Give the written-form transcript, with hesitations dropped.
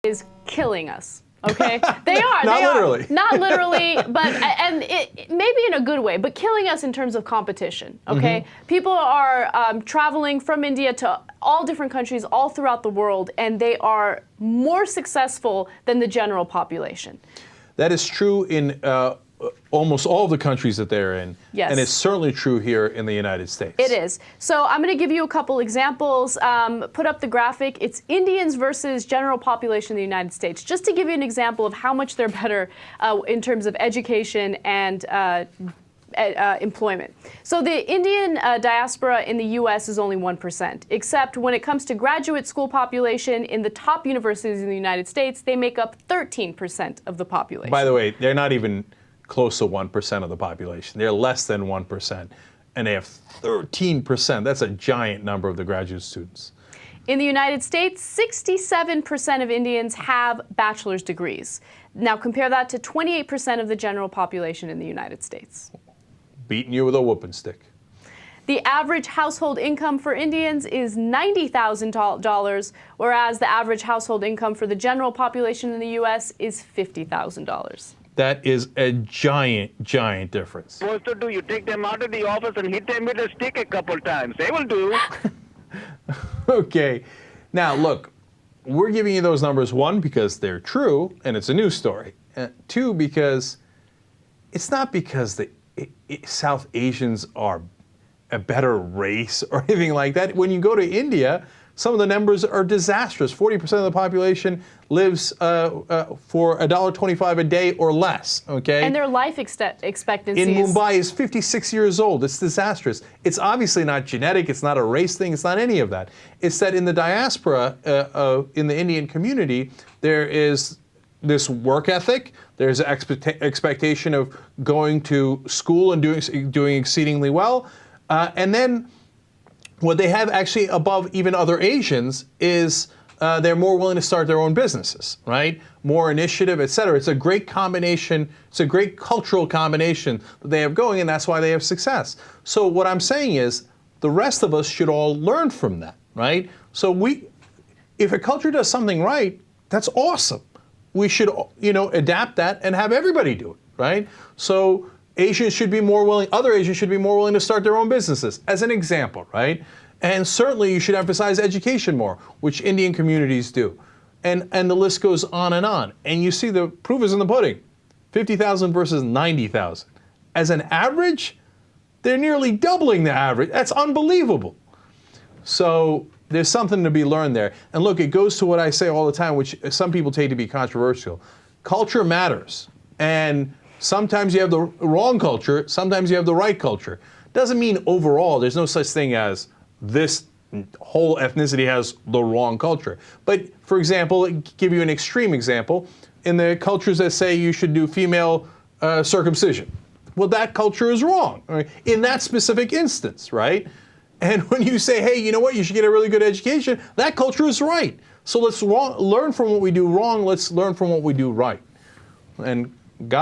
is killing us. Okay, they are. Not literally. Not literally, but and it maybe in a good way, but killing us in terms of competition. Okay, people are traveling from India to all different countries all throughout the world, and they are more successful than the general population. That is true in almost all the countries that they're in. Yes. And it's certainly true here in the United States. It is. So I'm going to give you a couple examples. Put up the graphic. It's Indians versus general population in the United States. Just to give you an example of how much they're better in terms of education and employment. So the Indian diaspora in the U.S. is only 1%, except when it comes to graduate school population in the top universities in the United States, they make up 13% of the population. By the way, they're not even close to 1% of the population. They're less than 1%, and they have 13%. That's a giant number of the graduate students. In the United States, 67% of Indians have bachelor's degrees. Now compare that to 28% of the general population in the United States. Beating you with a whooping stick. The average household income for Indians is $90,000, whereas the average household income for the general population in the U.S. is $50,000. That is a giant, giant difference. Supposed to do, you take them out of the office and hit them with a stick a couple times. They will do. Okay. Now, look, we're giving you those numbers, one, because they're true, and it's a news story. Two, because it's not because South Asians are a better race or anything like that. When you go to India, some of the numbers are disastrous. 40% of the population lives for $1.25 a day or less, okay? And their life expectancy in Mumbai is 56 years old. It's disastrous. It's obviously not genetic. It's not a race thing. It's not any of that. It's that in the diaspora, in the Indian community, there is this work ethic. There's an expectation of going to school and doing exceedingly well. And then what they have actually above even other Asians is they're more willing to start their own businesses, right? More initiative, et cetera. It's a great combination. It's a great cultural combination that they have going, and that's why they have success. So what I'm saying is the rest of us should all learn from that, right? So if a culture does something right, that's awesome. We should, adapt that and have everybody do it, right? So Asians should be more willing, other Asians should be more willing to start their own businesses, as an example, right? And certainly you should emphasize education more, which Indian communities do. And the list goes on. And you see the proof is in the pudding. 50,000 versus 90,000. As an average, they're nearly doubling the average. That's unbelievable. So there's something to be learned there. And look, it goes to what I say all the time, which some people take to be controversial. Culture matters. And sometimes you have the wrong culture, sometimes you have the right culture. Doesn't mean overall there's no such thing as this whole ethnicity has the wrong culture. But for example, give you an extreme example, in the cultures that say you should do female circumcision. Well, that culture is wrong, right? In that specific instance, right? And when you say, hey, you know what, you should get a really good education, that culture is right. So let's learn from what we do wrong, let's learn from what we do right. And